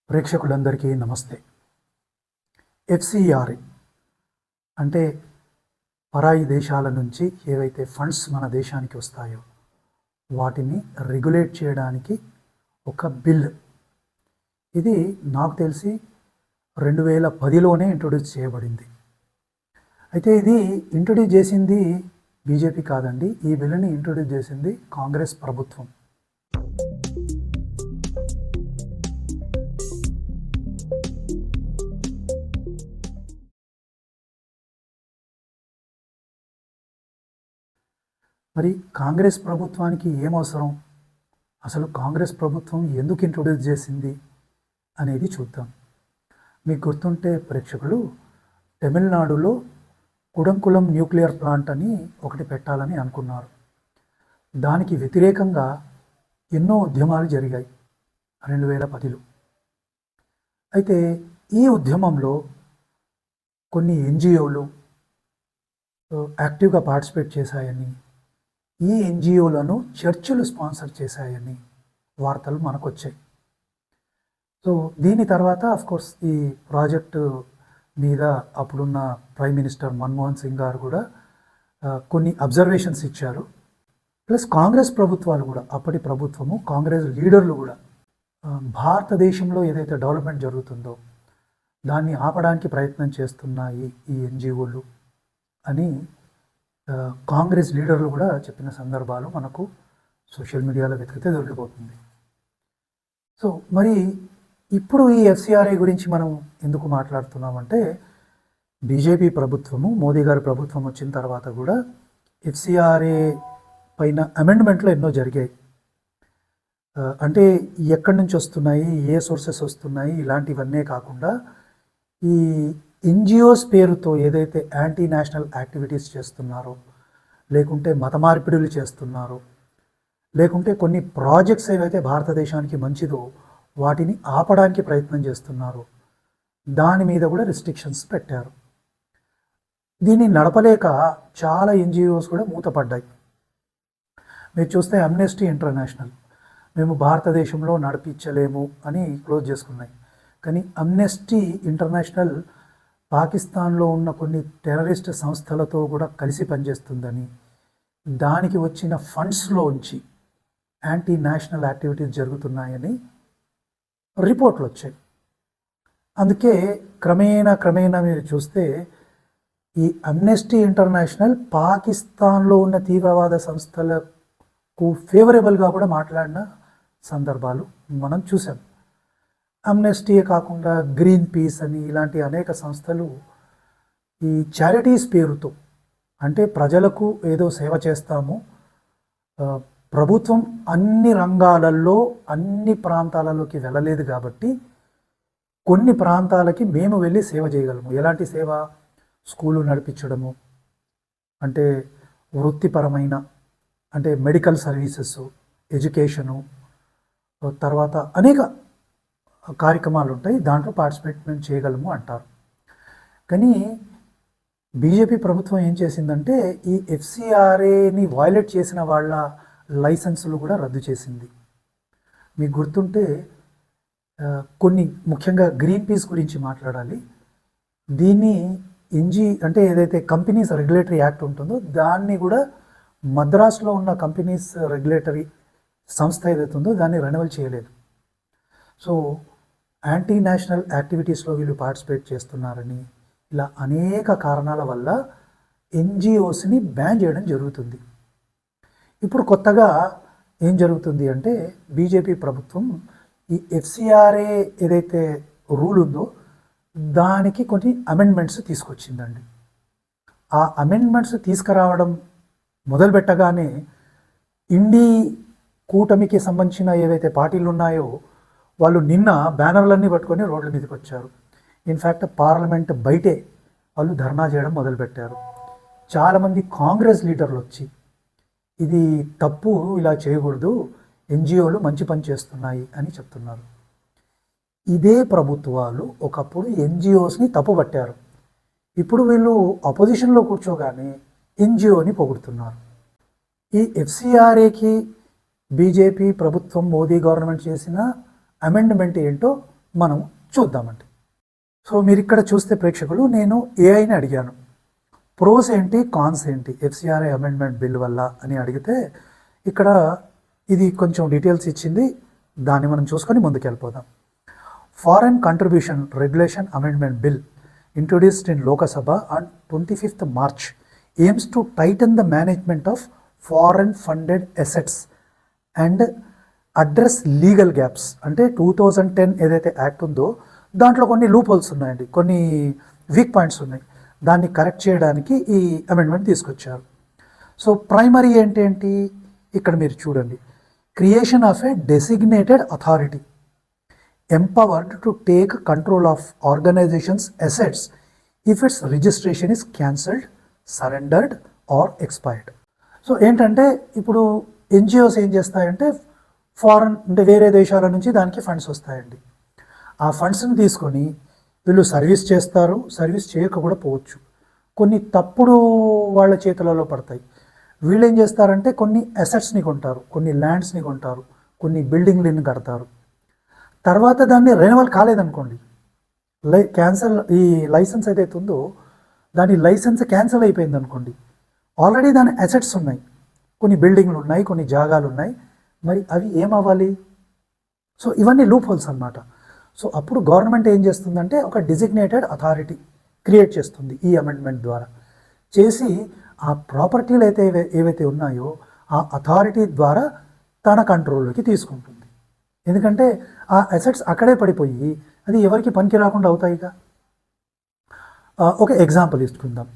ప్రేక్షకులందరికీ నమస్తే. ఎఫ్సిఆర్ఏ అంటే పరాయి దేశాల నుంచి ఏవైతే ఫండ్స్ మన దేశానికి వస్తాయో వాటిని రెగ్యులేట్ చేయడానికి ఒక బిల్. ఇది నాకు తెలిసి 2010లోనే ఇంట్రొడ్యూస్ చేయబడింది. అయితే ఇది ఇంట్రొడ్యూస్ చేసింది బీజేపీ కాదండి. ఈ బిల్లుని ఇంట్రొడ్యూస్ చేసింది కాంగ్రెస్ ప్రభుత్వం. మరి కాంగ్రెస్ ప్రభుత్వానికి ఏం అవసరం, అసలు కాంగ్రెస్ ప్రభుత్వం ఎందుకు ఇంట్రొడ్యూస్ చేసింది అనేది చూద్దాం. మీకు గుర్తుంటే ప్రేక్షకులు, తమిళనాడులో కుడంకులం న్యూక్లియర్ ప్లాంట్ అని ఒకటి పెట్టాలని అనుకున్నారు. దానికి వ్యతిరేకంగా ఎన్నో ఉద్యమాలు జరిగాయి 2010లో. అయితే ఈ ఉద్యమంలో కొన్ని ఎన్జిఓలు యాక్టివ్గా పార్టిసిపేట్ చేశాయని, ఈ ఎన్జిఓలను చర్చిలు స్పాన్సర్ చేశాయని వార్తలు మనకు వచ్చాయి. సో దీని తర్వాత అఫ్కోర్స్ ఈ ప్రాజెక్టు మీద అప్పుడున్న ప్రైమ్ మినిస్టర్ మన్మోహన్ సింగ్ గారు కూడా కొన్ని అబ్జర్వేషన్స్ ఇచ్చారు. ప్లస్ కాంగ్రెస్ ప్రభుత్వాలు కూడా, అప్పటి ప్రభుత్వము కాంగ్రెస్ లీడర్లు కూడా భారతదేశంలో ఏదైతే డెవలప్మెంట్ జరుగుతుందో దాన్ని ఆపడానికి ప్రయత్నం చేస్తున్నాయి ఈ ఎన్జిఓలు అని కాంగ్రెస్ లీడర్లు కూడా చెప్పిన సందర్భాలు మనకు సోషల్ మీడియాలో వెతికితే దొరికిపోతుంది. సో మరి ఇప్పుడు ఈ ఎఫ్సిఆర్ఏ గురించి మనం ఎందుకు మాట్లాడుతున్నామంటే, బీజేపీ ప్రభుత్వము, మోదీ గారి ప్రభుత్వం వచ్చిన తర్వాత కూడా ఎఫ్సిఆర్ఏ పైన అమెండ్మెంట్లు ఎన్నో జరిగాయి. అంటే ఎక్కడి నుంచి వస్తున్నాయి, ఏ సోర్సెస్ వస్తున్నాయి, ఇలాంటివన్నీ కాకుండా ఈ ఎన్జిఓస్ పేరుతో ఏదైతే యాంటీ నేషనల్ యాక్టివిటీస్ చేస్తున్నారో, లేకుంటే మత మార్పిడులు చేస్తున్నారో, లేకుంటే కొన్ని ప్రాజెక్ట్స్ ఏవైతే భారతదేశానికి మంచిదో వాటిని ఆపడానికి ప్రయత్నం చేస్తున్నారు, దాని మీద కూడా రిస్ట్రిక్షన్స్ పెట్టారు. దీన్ని నడపలేక చాలా ఎన్జిఓస్ కూడా మూతపడ్డాయి. మీరు చూస్తే అమ్నెస్టీ ఇంటర్నేషనల్ మేము భారతదేశంలో నడిపించలేము అని క్లోజ్ చేసుకున్నాయి. కానీ అమ్నెస్టీ ఇంటర్నేషనల్ పాకిస్తాన్లో ఉన్న కొన్ని టెర్రరిస్ట్ సంస్థలతో కూడా కలిసి పనిచేస్తుందని, దానికి వచ్చిన ఫండ్స్లోంచి యాంటీ నేషనల్ యాక్టివిటీస్ జరుగుతున్నాయని రిపోర్ట్లు వచ్చాయి. అందుకే క్రమేణా మీరు చూస్తే ఈ అమ్నెస్టీ ఇంటర్నేషనల్ పాకిస్తాన్లో ఉన్న తీవ్రవాద సంస్థలకు ఫేవరబుల్గా కూడా మాట్లాడిన సందర్భాలు మనం చూసాం. అమ్నెస్టీయే కాకుండా గ్రీన్ పీస్ అని ఇలాంటి అనేక సంస్థలు ఈ చారిటీస్ పేరుతో, అంటే ప్రజలకు ఏదో సేవ చేస్తాము, ప్రభుత్వం అన్ని రంగాలలో అన్ని ప్రాంతాలలోకి వెళ్ళలేదు కాబట్టి కొన్ని ప్రాంతాలకి మేము వెళ్ళి సేవ చేయగలము. ఎలాంటి సేవ? స్కూలు నడిపించడము, అంటే వృత్తిపరమైన, అంటే మెడికల్ సర్వీసెస్, ఎడ్యుకేషను, తర్వాత అనేక కార్యక్రమాలు ఉంటాయి, దాంట్లో పార్టిసిపేట్ మేము చేయగలము అంటారు. కానీ బీజేపీ ప్రభుత్వం ఏం చేసిందంటే ఈ ఎఫ్సిఆర్ఏని వైలేట్ చేసిన వాళ్ళ లైసెన్సులు కూడా రద్దు చేసింది. మీకు గుర్తుంటే కొన్ని, ముఖ్యంగా గ్రీన్ పీస్ గురించి మాట్లాడాలి. దీన్ని అంటే ఏదైతే కంపెనీస్ రెగ్యులేటరీ యాక్ట్ ఉంటుందో దాన్ని కూడా మద్రాసులో ఉన్న కంపెనీస్ రెగ్యులేటరీ సంస్థ ఏదైతే ఉందో దాన్ని రెన్యువల్ చేయలేదు. సో యాంటీ నేషనల్ యాక్టివిటీస్లో వీళ్ళు పార్టిసిపేట్ చేస్తున్నారని, ఇలా అనేక కారణాల వల్ల ఎన్జిఓస్ని బ్యాన్ చేయడం జరుగుతుంది. ఇప్పుడు కొత్తగా ఏం జరుగుతుంది అంటే బీజేపీ ప్రభుత్వం ఈ ఎఫ్సిఆర్ఏ ఏదైతే రూల్ ఉందో దానికి కొన్ని అమెండ్మెంట్స్ తీసుకొచ్చిందండి. ఆ అమెండ్మెంట్స్ తీసుకురావడం మొదలుపెట్టగానే ఇండి కూటమికి సంబంధించిన ఏవైతే పార్టీలు ఉన్నాయో వాళ్ళు నిన్న బ్యానర్లన్నీ పట్టుకొని రోడ్ల మీదకి వచ్చారు. ఇన్ఫ్యాక్ట్ పార్లమెంట్ బయటే వాళ్ళు ధర్నా చేయడం మొదలుపెట్టారు. చాలామంది కాంగ్రెస్ లీడర్లు వచ్చి ఇది తప్పు, ఇలా చేయకూడదు, ఎన్జిఓలు మంచి పని చేస్తున్నాయి అని చెప్తున్నారు. ఇదే ప్రభుత్వాలు ఒకప్పుడు ఎన్జిఓస్ని తప్పుపట్టారు. ఇప్పుడు వీళ్ళు అపోజిషన్లో కూర్చోగానే ఎన్జిఓని పొగుడుతున్నారు. ఈ ఎఫ్సిఆర్ఏకి బీజేపీ ప్రభుత్వం, మోదీ గవర్నమెంట్ చేసిన అమెండ్మెంట్ ఏంటో మనం చూద్దామండి. సో మీరు ఇక్కడ చూస్తే ప్రేక్షకులు, నేను ఏఐని అడిగాను ప్రోస్ ఏంటి కాన్స్ ఏంటి ఎఫ్సిఆర్ఏ అమెండ్మెంట్ బిల్ వల్ల అని అడిగితే ఇక్కడ ఇది కొంచెం డీటెయిల్స్ ఇచ్చింది, దాన్ని మనం చూసుకొని ముందుకెళ్ళిపోదాం. Foreign contribution regulation amendment bill introduced in Lok Sabha on 25th March aims to tighten the management of foreign funded assets and address legal gaps. అంటే 2010 ఏదైతే యాక్ట్ ఉందో దాంట్లో కొన్ని లూప్ హోల్స్ ఉన్నాయండి, కొన్ని వీక్ పాయింట్స్ ఉన్నాయి. దాన్ని కరెక్ట్ చేయడానికి ఈ అమెండ్మెంట్ తీసుకొచ్చారు. సో ప్రైమరీ ఏంటి ఇక్కడ మీరు చూడండి, creation of A designated authority empowered to take control of organizations' assets if its registration is cancelled, surrendered or expired. So ఏంటంటే ఇప్పుడు ఎన్జిఓస్ ఏం చేస్తాయంటే ఫారెన్ అంటే వేరే దేశాల నుంచి దానికి ఫండ్స్ వస్తాయండి. ఆ ఫండ్స్ని తీసుకొని వీళ్ళు సర్వీస్ చేస్తారు, సర్వీస్ చేయక కూడా పోవచ్చు. కొన్ని తప్పుడు వాళ్ళ చేతులలో పడతాయి. వీళ్ళు ఏం చేస్తారంటే కొన్ని అసెట్స్ని కొంటారు, కొన్ని ల్యాండ్స్ని కొంటారు, కొన్ని బిల్డింగ్లను కడతారు. తర్వాత దాన్ని రెన్యువల్ కాలేదనుకోండి, ఈ లైసెన్స్ ఏదైతే ఉందో దాని లైసెన్స్ క్యాన్సిల్ అయిపోయింది అనుకోండి, ఆల్రెడీ దాని అసెట్స్ ఉన్నాయి, కొన్ని బిల్డింగ్లు ఉన్నాయి, కొన్ని జాగాలు ఉన్నాయి, మరి అవి ఏమవ్వాలి? సో ఇవన్నీ లూప్ హోల్స్ అన్నమాట. సో అప్పుడు గవర్నమెంట్ ఏం చేస్తుందంటే ఒక డిజిగ్నేటెడ్ అథారిటీ క్రియేట్ చేస్తుంది ఈ అమెండ్మెంట్ ద్వారా. చేసి ఆ ప్రాపర్టీలు ఏవైతే ఉన్నాయో ఆ అథారిటీ ద్వారా తన కంట్రోల్లోకి తీసుకుంటుంది. ఎందుకంటే ఆ అసెట్స్ అక్కడే పడిపోయి అది ఎవరికి పనికి రాకుండా అవుతాయిగా. ఒక ఎగ్జాంపుల్ ఇస్తుకుందాం.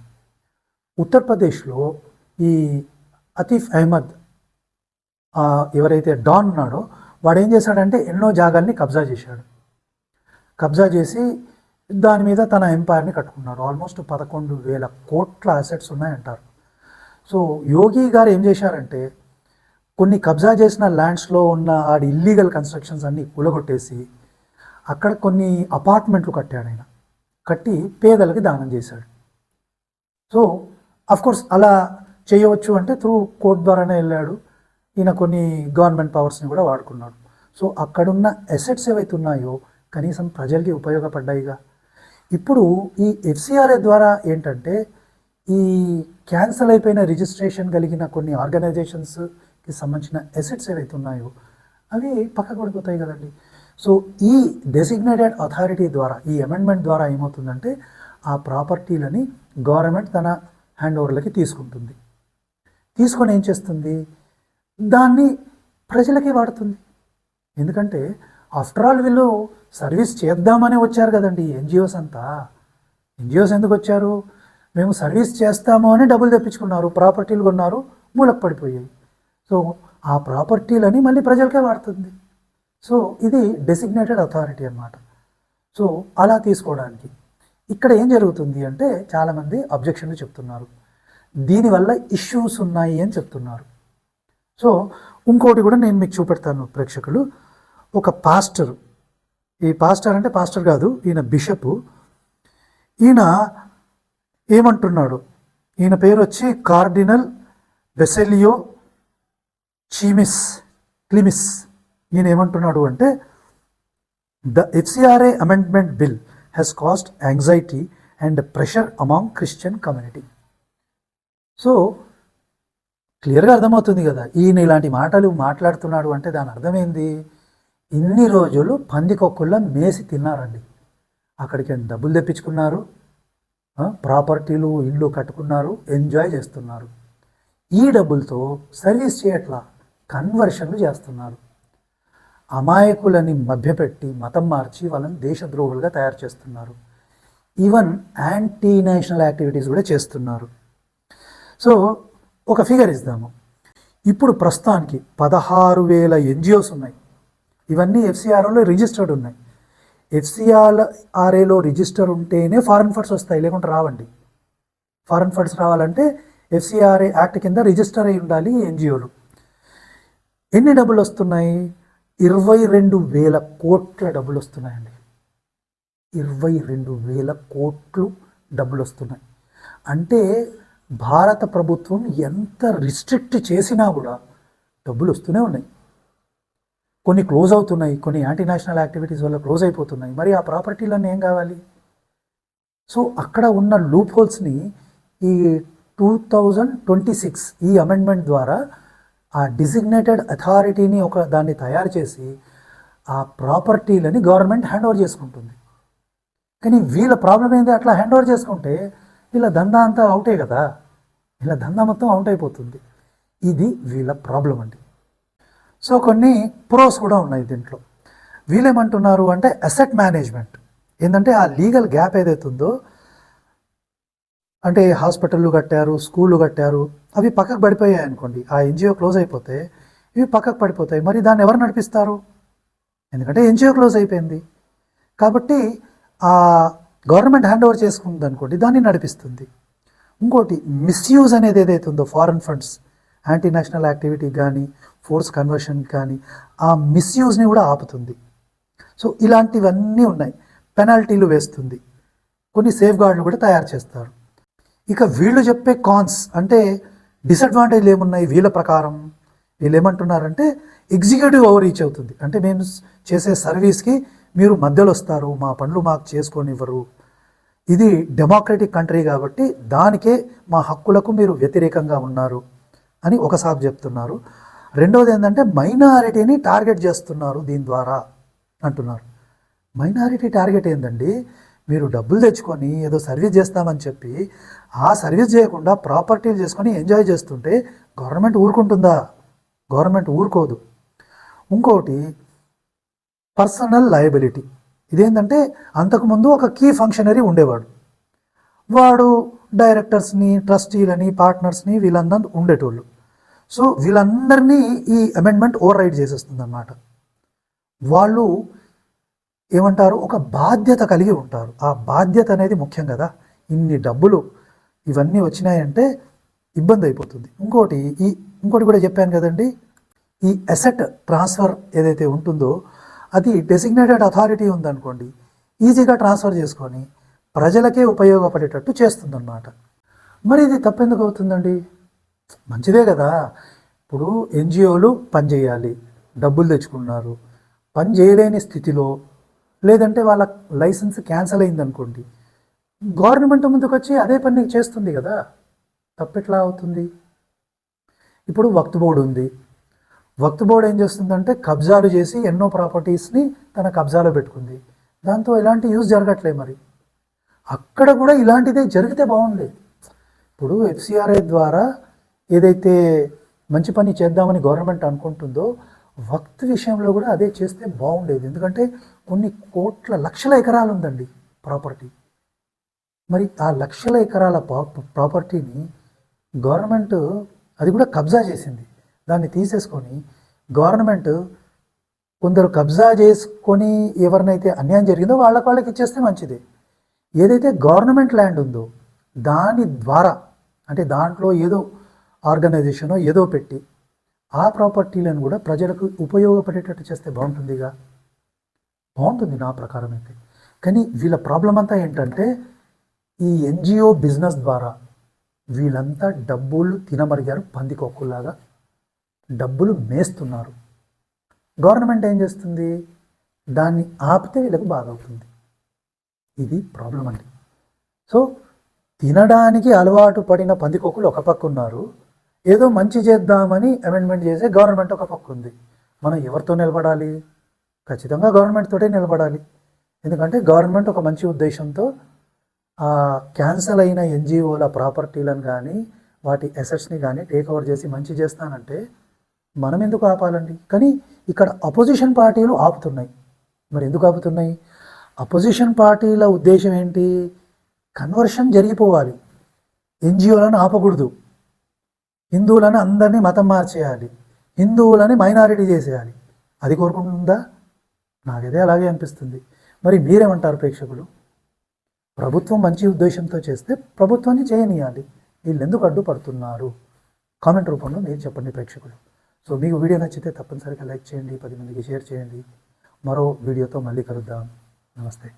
ఉత్తరప్రదేశ్లో ఈ అతీఫ్ అహ్మద్ ఎవరైతే డాన్ ఉన్నాడో వాడు ఏం చేశాడంటే ఎన్నో జాగాల్ని కబ్జా చేశాడు. కబ్జా చేసి దాని మీద తన ఎంపైర్ని కట్టుకున్నారు. ఆల్మోస్ట్ 11,000 కోట్ల అసెట్స్ ఉన్నాయంటారు. సో యోగి గారు ఏం చేశారంటే కొన్ని కబ్జా చేసిన ల్యాండ్స్లో ఉన్న ఆడి ఇల్లీగల్ కన్స్ట్రక్షన్స్ అన్నీ కూలగొట్టేసి అక్కడ కొన్ని అపార్ట్మెంట్లు కట్టాడు. ఆయన కట్టి పేదలకి దానం చేశాడు. సో అఫ్కోర్స్ అలా చేయవచ్చు అంటే త్రూ కోర్ట్ ద్వారానే వెళ్ళాడు. ఈయన కొన్ని గవర్నమెంట్ పవర్స్ని కూడా వాడుకున్నాడు. సో అక్కడున్న అసెట్స్ ఏవైతే ఉన్నాయో కనీసం ప్రజలకి ఉపయోగపడ్డాయిగా. ఇప్పుడు ఈ ఎఫ్సిఆర్ఏ ద్వారా ఏంటంటే ఈ క్యాన్సల్ అయిపోయిన రిజిస్ట్రేషన్ కలిగిన కొన్ని ఆర్గనైజేషన్స్కి సంబంధించిన అసెట్స్ ఏవైతే ఉన్నాయో అవి పక్కకు పడిపోతాయి కదండి. సో ఈ డెసిగ్నేటెడ్ అథారిటీ ద్వారా ఈ అమెండ్మెంట్ ద్వారా ఏమవుతుందంటే ఆ ప్రాపర్టీలని గవర్నమెంట్ తన హ్యాండ్ ఓవర్లకి తీసుకుంటుంది. తీసుకొని ఏం చేస్తుంది, దాన్ని ప్రజలకి వాడుతుంది. ఎందుకంటే ఆఫ్టర్ ఆల్ వీళ్ళు సర్వీస్ చేద్దామని వచ్చారు కదండి ఎన్జిఓస్ అంతా. ఎన్జిఓస్ ఎందుకు వచ్చారు? మేము సర్వీస్ చేస్తాము అని డబ్బులు తెప్పించుకున్నారు, ప్రాపర్టీలు కొన్నారు, మూలకు పడిపోయాయి. సో ఆ ప్రాపర్టీలని మళ్ళీ ప్రజలకే వాడుతుంది. సో ఇది డెసిగ్నేటెడ్ అథారిటీ అన్నమాట. సో అలా తీసుకోవడానికి ఇక్కడ ఏం జరుగుతుంది అంటే చాలామంది అబ్జెక్షన్లు చెప్తున్నారు, దీనివల్ల ఇష్యూస్ ఉన్నాయి అని చెప్తున్నారు. సో ఇంకోటి కూడా నేను మీకు చూపెడతాను ప్రేక్షకులు. ఒక పాస్టర్, ఈ పాస్టర్ అంటే పాస్టర్ కాదు, ఈయన బిషప్. ఈయన ఏమంటున్నాడు, ఈయన పేరు వచ్చి కార్డినల్ బెసెలియో క్లిమిస్. ఈయన ఏమంటున్నాడు అంటే the FCRA amendment bill has caused anxiety and pressure among Christian community. So క్లియర్గా అర్థమవుతుంది కదా, ఈయన ఇలాంటి మాటలు మాట్లాడుతున్నాడు అంటే దాని అర్థమైంది, ఇన్ని రోజులు పందికొక్కుల్లా మేసి తిన్నారండి. అక్కడికి డబ్బులు తెప్పించుకున్నారు, ప్రాపర్టీలు ఇల్లు కట్టుకున్నారు, ఎంజాయ్ చేస్తున్నారు. ఈ డబ్బులతో సర్వీస్ చేయట్లా, కన్వర్షన్లు చేస్తున్నారు. అమాయకులని మభ్యపెట్టి మతం మార్చి వాళ్ళని దేశద్రోహులుగా తయారు చేస్తున్నారు. ఈవెన్ యాంటీ నేషనల్ యాక్టివిటీస్ కూడా చేస్తున్నారు. సో ఒక ఫిగర్ ఇద్దాము. ఇప్పుడు ప్రస్తుతానికి 16,000 ఎన్జిఓస్ ఉన్నాయి. ఇవన్నీ ఎఫ్సిఆర్ఏలో రిజిస్టర్డ్ ఉన్నాయి. ఎఫ్సిఆర్ఏలో రిజిస్టర్ ఉంటేనే ఫారెన్ ఫండ్స్ వస్తాయి, లేకుంటే రావండి. ఫారెన్ ఫండ్స్ రావాలంటే ఎఫ్సిఆర్ఏ యాక్ట్ కింద రిజిస్టర్ అయి ఉండాలి ఎన్జిఓలు. ఎన్ని డబ్బులు వస్తున్నాయి? 22,000 కోట్ల డబ్బులు వస్తున్నాయండి. 22,000 కోట్లు డబ్బులు వస్తున్నాయి. అంటే భారత ప్రభుత్వం ఎంత రిస్ట్రిక్ట్ చేసినా కూడా డబ్బులు వస్తూనే ఉన్నాయి. కొన్ని క్లోజ్ అవుతున్నాయి, కొన్ని యాంటీ నేషనల్ యాక్టివిటీస్ వల్ల క్లోజ్ అయిపోతున్నాయి. మరి ఆ ప్రాపర్టీలన్నీ ఏం కావాలి? సో అక్కడ ఉన్న లూప్ హోల్స్ని ఈ 2026 ఈ అమెండ్మెంట్ ద్వారా ఆ డిజిగ్నేటెడ్ అథారిటీని దాన్ని తయారు చేసి ఆ ప్రాపర్టీలని గవర్నమెంట్ హ్యాండ్ ఓవర్ చేసుకుంటుంది. కానీ వీళ్ళ ప్రాబ్లం ఏంటి? అట్లా హ్యాండ్ ఓవర్ చేసుకుంటే వీళ్ళ దందా అంతా అవుటే కదా, వీళ్ళ దందా మొత్తం అవుట్ అయిపోతుంది. ఇది వీళ్ళ ప్రాబ్లం అండి. సో కొన్ని ప్రోస్ కూడా ఉన్నాయి దీంట్లో. వీళ్ళేమంటున్నారు అంటే అసెట్ మేనేజ్మెంట్ ఏంటంటే ఆ లీగల్ గ్యాప్ ఏదైతే ఉందో, అంటే హాస్పిటళ్ళు కట్టారు, స్కూళ్ళు కట్టారు, అవి పక్కకు పడిపోయాయి అనుకోండి, ఆ ఎన్జిఓ క్లోజ్ అయిపోతే ఇవి పక్కకు పడిపోతాయి. మరి దాన్ని ఎవరు నడిపిస్తారు? ఎందుకంటే ఎన్జిఓ క్లోజ్ అయిపోయింది కాబట్టి ఆ గవర్నమెంట్ హ్యాండ్ ఓవర్ చేసుకుంది అనుకోండి, దాన్ని నడిపిస్తుంది. ఇంకోటి మిస్యూజ్ అనేది ఏదైతే ఉందో foreign funds, anti national activity కానీ ఫోర్స్ కన్వర్షన్ కానీ ఆ మిస్యూజ్ని కూడా ఆపుతుంది. సో ఇలాంటివన్నీ ఉన్నాయి. పెనాల్టీలు వేస్తుంది, కొన్ని సేఫ్ గార్డులు కూడా తయారు చేస్తారు. ఇక వీళ్ళు చెప్పే కాన్స్ అంటే డిసడ్వాంటేజ్లు ఏమున్నాయి వీళ్ళ ప్రకారం? వీళ్ళు ఏమంటున్నారంటే ఎగ్జిక్యూటివ్ ఓవర్ రీచ్ అవుతుంది. అంటే మేము చేసే సర్వీస్కి మీరు మధ్యలో వస్తారు, మా పనులు మాకు చేసుకోనివ్వరు. ఇది డెమోక్రటిక్ కంట్రీ కాబట్టి దానికే మా హక్కులకు మీరు వ్యతిరేకంగా ఉన్నారు అని ఒకసారి చెప్తున్నారు. రెండవది ఏంటంటే మైనారిటీని టార్గెట్ చేస్తున్నారు దీని ద్వారా అంటున్నారు. మైనారిటీ టార్గెట్ ఏందండి? మీరు డబ్బులు తెచ్చుకొని ఏదో సర్వీస్ చేస్తామని చెప్పి ఆ సర్వీస్ చేయకుండా ప్రాపర్టీలు చేసుకొని ఎంజాయ్ చేస్తుంటే గవర్నమెంట్ ఊరుకుంటుందా? గవర్నమెంట్ ఊరుకోదు. ఇంకోటి పర్సనల్ లయబిలిటీ. ఇదేంటంటే అంతకుముందు ఒక కీ ఫంక్షనరీ ఉండేవాడు, వాడు డైరెక్టర్స్ని, ట్రస్టీలని, పార్ట్నర్స్ని వీళ్ళందరూ ఉండేటోళ్ళు. సో వీళ్ళందరినీ ఈ అమెండ్మెంట్ ఓవర్ రైడ్ చేసేస్తుంది అన్నమాట. వాళ్ళు ఏమంటారు, ఒక బాధ్యత కలిగి ఉంటారు. ఆ బాధ్యత అనేది ముఖ్యం కదా. ఇన్ని డబ్బులు ఇవన్నీ వచ్చినాయంటే ఇబ్బంది అయిపోతుంది. ఇంకోటి కూడా చెప్పాను కదండి, ఈ అసెట్ ట్రాన్స్ఫర్ ఏదైతే ఉంటుందో అది డెసిగ్నేటెడ్ అథారిటీ ఉందనుకోండి, ఈజీగా ట్రాన్స్ఫర్ చేసుకొని ప్రజలకే ఉపయోగపడేటట్టు చేస్తుందన్నమాట. మరి ఇది తప్పెందుకు అవుతుందండి? మంచిదే కదా. ఇప్పుడు ఎన్జిఓలు పనిచేయాలి, డబ్బులు తెచ్చుకున్నారు, పని చేయలేని స్థితిలో లేదంటే వాళ్ళ లైసెన్స్ క్యాన్సిల్ అయిందనుకోండి, గవర్నమెంట్ ముందుకు వచ్చి అదే పని చేస్తుంది కదా, తప్పెట్లా అవుతుంది? ఇప్పుడు వక్ఫ్ బోర్డు ఉంది. వక్ఫ్ బోర్డు ఏం చేస్తుందంటే కబ్జాలు చేసి ఎన్నో ప్రాపర్టీస్ని తన కబ్జాలో పెట్టుకుంది. దాంతో ఎలాంటి యూజ్ జరగట్లేదు. మరి అక్కడ కూడా ఇలాంటిదే జరిగితే బాగుండేది. ఇప్పుడు ఎఫ్సిఆర్ఐ ద్వారా ఏదైతే మంచి పని చేద్దామని గవర్నమెంట్ అనుకుంటుందో వక్ఫ్ విషయంలో కూడా అదే చేస్తే బాగుండేది. ఎందుకంటే కొన్ని కోట్ల లక్షల ఎకరాలు ఉందండి ప్రాపర్టీ. మరి ఆ లక్షల ఎకరాల ప్రాపర్టీని గవర్నమెంట్ అది కూడా కబ్జా చేసింది. దాన్ని తీసేసుకొని గవర్నమెంట్ కొందరు కబ్జా చేసుకొని ఎవరినైతే అన్యాయం జరిగిందో వాళ్ళకి ఇచ్చేస్తే మంచిదే. ఏదైతే గవర్నమెంట్ ల్యాండ్ ఉందో దాని ద్వారా, అంటే దాంట్లో ఏదో ఆర్గనైజేషనో ఏదో పెట్టి ఆ ప్రాపర్టీలను కూడా ప్రజలకు ఉపయోగపడేటట్టు చేస్తే బాగుంటుందిగా. బాగుంటుంది నా ప్రకారం అయితే. కానీ వీళ్ళ ప్రాబ్లం అంతా ఏంటంటే ఈ ఎన్జిఓ బిజినెస్ ద్వారా వీళ్ళంతా డబ్బులు తినమరిగారు, పందికొక్కులాగా డబ్బులు మేస్తున్నారు. గవర్నమెంట్ ఏం చేస్తుంది? దాన్ని ఆపితే వీళ్ళకు బాగా అవుతుంది. ఇది ప్రాబ్లం అండి. సో తినడానికి అలవాటు పడిన పందికొక్కులు ఒక పక్క ఉన్నారు, ఏదో మంచి చేద్దామని అమెండ్మెంట్ చేసే గవర్నమెంట్ ఒక పక్క ఉంది. మనం ఎవరితో నిలబడాలి? ఖచ్చితంగా గవర్నమెంట్ తోటే నిలబడాలి. ఎందుకంటే గవర్నమెంట్ ఒక మంచి ఉద్దేశంతో క్యాన్సల్ అయిన ఎన్జిఓల ప్రాపర్టీలను కానీ వాటి అసెట్స్ని కానీ టేక్ ఓవర్ చేసి మంచి చేస్తానంటే మనం ఎందుకు ఆపాలండి? కానీ ఇక్కడ అపోజిషన్ పార్టీలు ఆపుతున్నాయి. మరి ఎందుకు ఆపుతున్నాయి? అపోజిషన్ పార్టీల ఉద్దేశం ఏంటి? కన్వర్షన్ జరిగిపోవాలి, ఎన్జిఓలను ఆపకూడదు, హిందువులను అందరినీ మతం మార్చేయాలి, హిందువులని మైనారిటీ చేసేయాలి. అది కోరుకుంటుందా? నాకైతే అలాగే అనిపిస్తుంది. మరి మీరేమంటారు ప్రేక్షకులు? ప్రభుత్వం మంచి ఉద్దేశంతో చేస్తే ప్రభుత్వాన్ని చేయనీయాలి, వీళ్ళు ఎందుకు అడ్డుపడుతున్నారు? కామెంట్ రూపంలో మీరు చెప్పండి ప్రేక్షకులు. సో మీకు వీడియో నచ్చితే తప్పనిసరిగా లైక్ చేయండి, 10 మందికి షేర్ చేయండి. మరో వీడియోతో మళ్ళీ కలుద్దాం. నమస్తే.